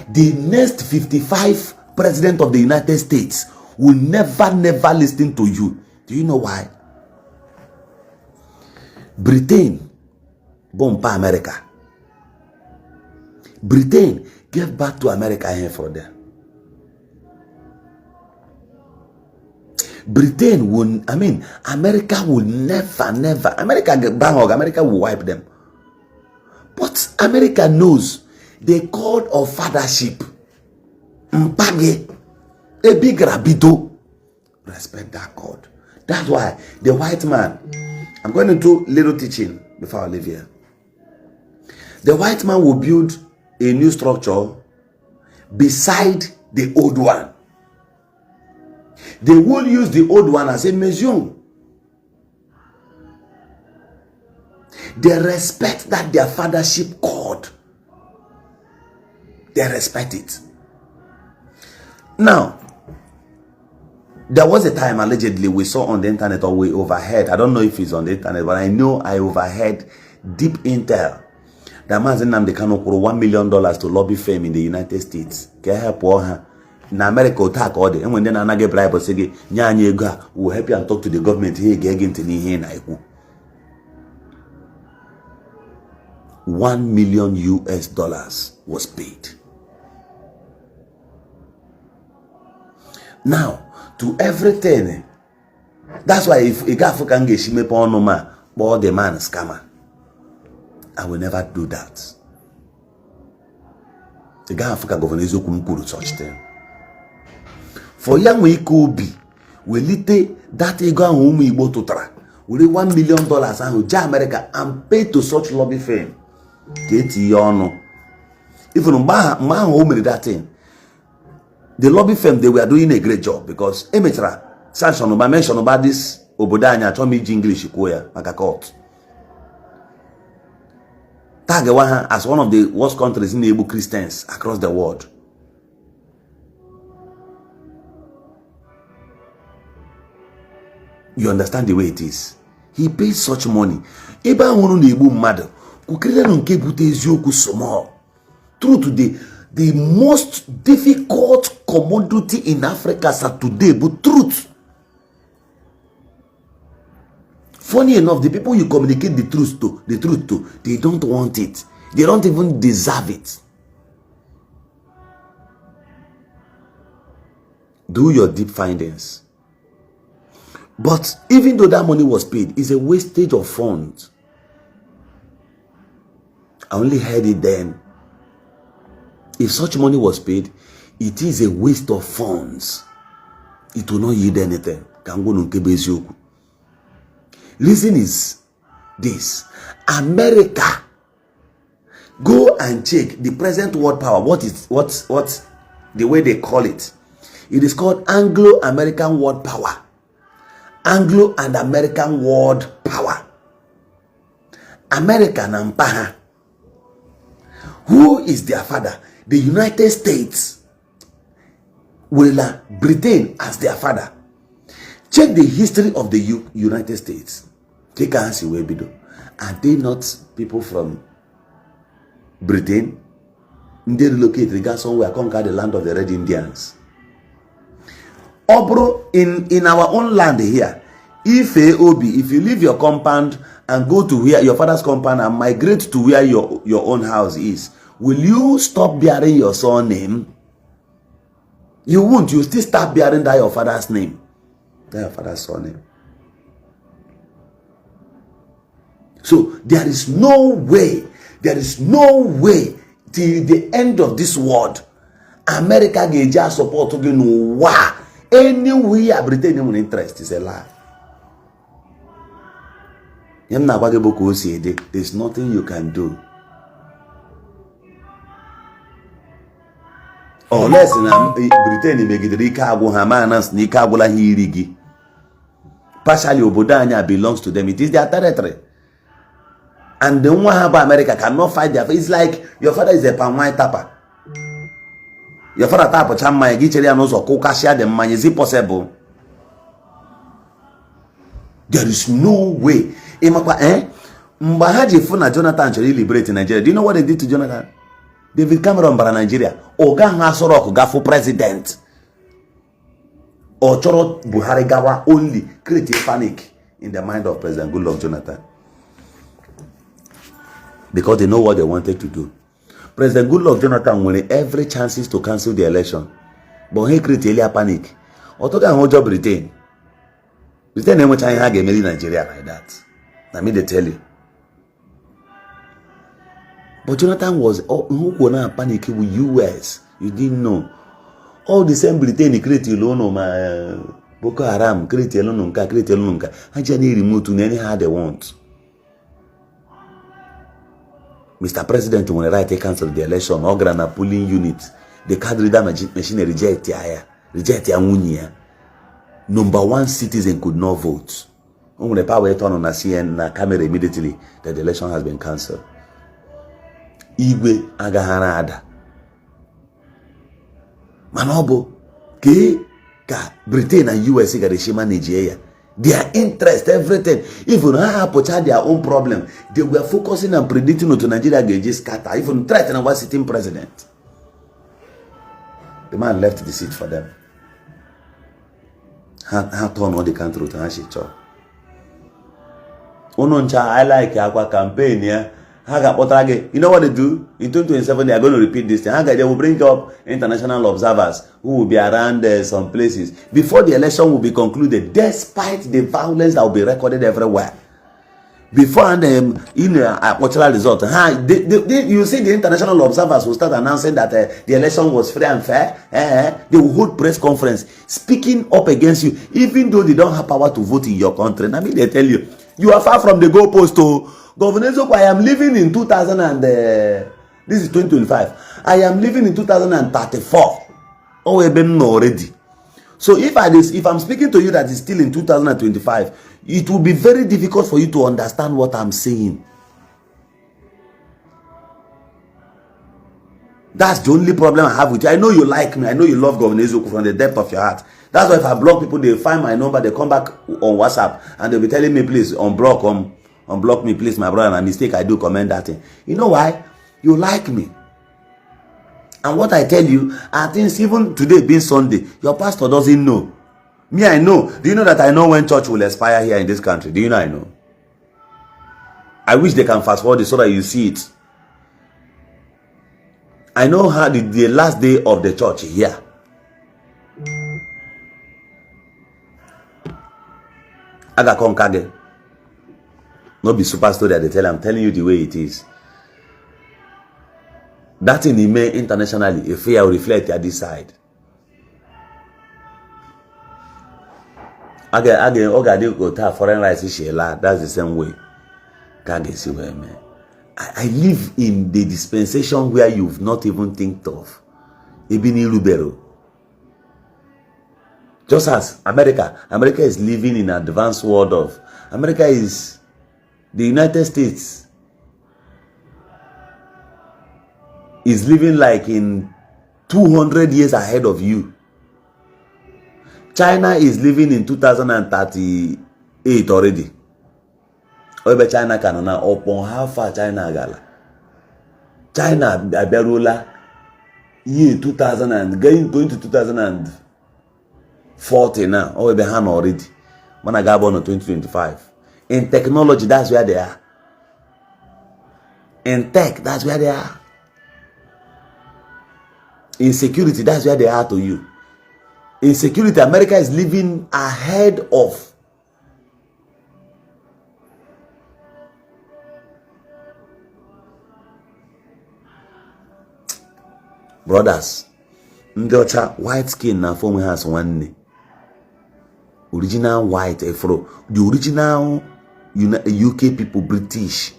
The next 55 president of the United States will never listen to you. Do you know why? Britain bomba America. Britain gave back to America here for them. Britain will, America will never, America will wipe them. But America knows the code of fathership. Mpage, a big rabido. Respect that code. That's why the white man, I'm going to do little teaching before I leave here. The white man will build a new structure beside the old one. They will use the old one as a museum. They respect that their fathership code. They respect it. Now, there was a time allegedly we saw on the internet, or we overheard, I don't know if it's on the internet, but I know I overheard deep intel that Mazi Nnamdi Kanu put $1 million to lobby fame in the United States. Can help her. In America, attack order, and when then another bribe say, "Nyanya will help you and talk to the government." Here, get into here na iku. $1 million was paid. Now, to everything, that's why if a guy can get shime ponoma, but the man scammer, I will never do that. The guy Africa governor is okumunkuru such thing. For young we could be, we lite that ego and whom we go to try. We $1 million and we America and pay to such lobby firm. Get no. Even man home that thing. The lobby firm, they were doing a great job because Emetra sanction about mention about this Obodanya told me English like a court. Tag as one of the worst countries in the Igbo Christians across the world. You understand the way it is. He pays such money. Eba wonu na Igbo mmadụ kukrele no nke bute eziokwu small. True today, the most difficult commodity in Africa are today, but truth. Funny enough, the people you communicate the truth to, they don't want it. They don't even deserve it. Do your deep findings. But even though that money was paid, it's a wastage of funds. I only heard it then. If such money was paid, it is a waste of funds. It will not yield anything. Reason is this. America, go and check the present world power. What the way they call it? It is called Anglo-American world power. Anglo and American world power. American and Paha. Who is their father? The United States. Will Britain as their father. Check the history of the United States. Take a see where we do. Are they not people from Britain? They relocate, they got somewhere, conquer the land of the Red Indians. Obro, in our own land here, if you leave your compound and go to where your father's compound and migrate to where your own house is, will you stop bearing your surname? You won't. You still start bearing that your father's name. That your father's surname. So there is no way till the end of this world America can just support to no anywhere Britain in interest is a lie. There's nothing you can do. unless na Britain megidere ike agwụ ha ma announce na ike agwụla ha iri gị. Partially obodo anya belongs to them. It is their territory. And the nwa ha bụ America cannot fight their face. It's like your father is a palm wine tapper. Your father tapụcha mmanya gị chere ya n'ụzọ kụkasịa the mmanya. Is it possible? There is no way. Ịmakwa mgbe ha ji fụ na Jonathan chọrọ liberate Nigeria. Do you know what they did to Jonathan? David Cameron bara Nigeria. Oga ha sọrọ ọkụ gafụ president. Or chọrọ Buhari gawa only create a panic in the mind of President Goodluck Jonathan. Because they know what they wanted to do. President Goodluck Jonathan wanted every chances to cancel the election. But he created a panic. Otoga hojo Britain. Britain ain't trying to get Nigeria like that. I mean they tell you. But Jonathan was who gonna panic with US. You didn't know. All the same Britain created alone my Boko Haram created alone created alone. I just need remote to anyhow they want. Mr. President, when they cancel the election, organ a polling unit, the card reader machine reject ya. Number one citizen could not vote. When the power turn on a CN camera immediately that the election has been cancelled. Igwe agahara ada. Manobo ke ka Britain and US ga dey manage here. Their interest, everything. Even how their own problem, they were focusing on predicting to Nigeria get scatter. Even threatening our sitting president. The man left the seat for them. How turn all the country to Hashicho. Ononcha, I like Akwa campaign here. You know what they do? In 2027, they are going to repeat this thing. They will bring up international observers who will be around some places before the election will be concluded, despite the violence that will be recorded everywhere. Before and cultural result, you see the international observers will start announcing that the election was free and fair. They will hold press conference speaking up against you, even though they don't have power to vote in your country. I mean, they tell you, you are far from the goalpost. Governor Zoko, I am living in 2000 and this is 2025. I am living in 2034. Oh, I've been already. So if I'm speaking to you that is still in 2025, it will be very difficult for you to understand what I'm saying. That's the only problem I have with you. I know you like me. I know you love Governor Zoko from the depth of your heart. That's why if I block people, they find my number, they come back on WhatsApp and they'll be telling me, please unblock me, please, my brother. My mistake, I do comment that thing. You know why? You like me. And what I tell you, I think even today being Sunday, your pastor doesn't know. Me, I know. Do you know that I know when church will expire here in this country? Do you know I know? I wish they can fast forward it so that you see it. I know how the last day of the church here. Aga Konkage. Not be super story that they tell. I'm telling you the way it is. That in the main internationally, if we are reflect at this side. Foreign rights that's the same way. Can't see where man. I live in the dispensation where you've not even think of. Ibini Rubero. Just as America is living in an advanced world of America is the United States is living like in 200 years ahead of you. China is living in 2038 already. Obe China canona upon how far China gala. China Aberula year 2000 and going to 2040 now. Obe Han already. When I got born in 2025. In technology, that's where they are. In tech, that's where they are. In security, that's where they are to you. In security, America is living ahead of. Brothers, Ndocha, white skin na form has one. Original white afro. The original UK people, British.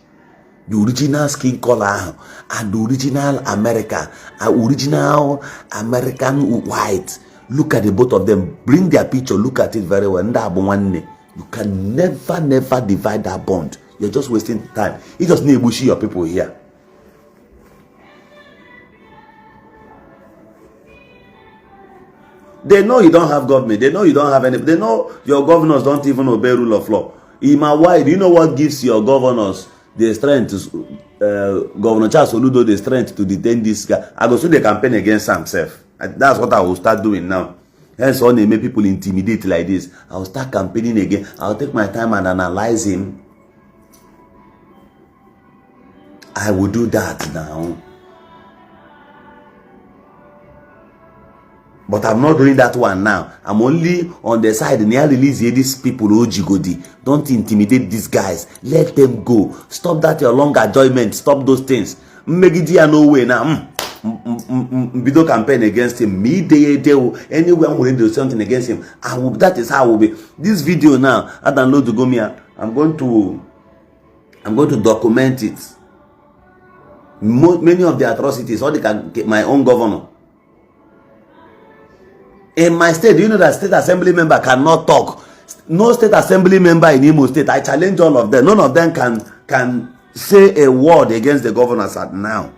the original skin color and the original America, original American white. Look at the both of them. Bring their picture. Look at it very well. You can never divide that bond. You're just wasting time. You just need to bullshit your people here. They know you don't have government. They know you don't have any. They know your governors don't even obey rule of law. Why? Do you know what gives your governors the strength to Governor Charles Soludo the strength to detain this guy? I go through the campaign against himself. That's what I will start doing now. Hence, when they make people intimidate like this, I will start campaigning again. I'll take my time and analyze him. I will do that now. But I'm not doing that one now. I'm only on the side. Near release these people, Ojigodi. Don't intimidate these guys. Let them go. Stop that your long adjournment. Stop those things. Megidi no way now. Bido campaign against him. Me anywhere I'm going to do something against him. That is how I will be. This video now, I download to Gomia. I'm going to document it. Many of the atrocities, all my own governor. In my state, do you know that state assembly member cannot talk? No state assembly member in Imo State. I challenge all of them. None of them can say a word against the governors at now.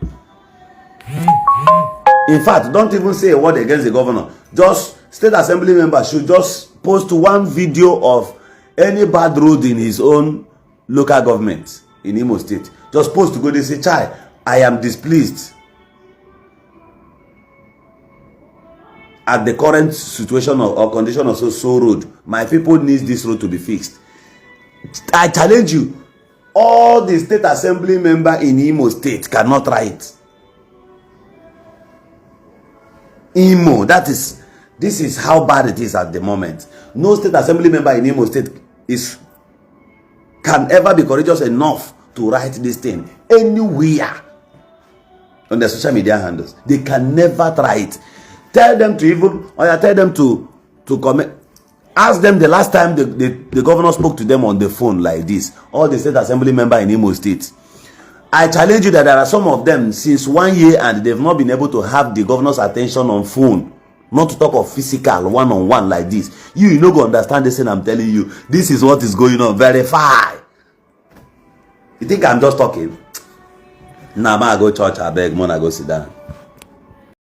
In fact, don't even say a word against the governor. Just state assembly member should just post one video of any bad road in his own local government in Imo State. Just post to go. They say, "Chai, I am displeased at the current situation or condition of so road. My people need this road to be fixed." I challenge you. All the state assembly member in Imo State cannot write. Imo, this is how bad it is at the moment. No state assembly member in Imo State can ever be courageous enough to write this thing anywhere on their social media handles. They can never try it. Tell them to even, or tell them to comment. Ask them the last time the governor spoke to them on the phone like this. All the state assembly member in Imo State. I challenge you that there are some of them since 1 year and they've not been able to have the governor's attention on phone. Not to talk of physical one-on-one like this. You no go understand this thing I'm telling you. This is what is going on. Verify. You think I'm just talking? Nah, I go church, I beg, I go sit down.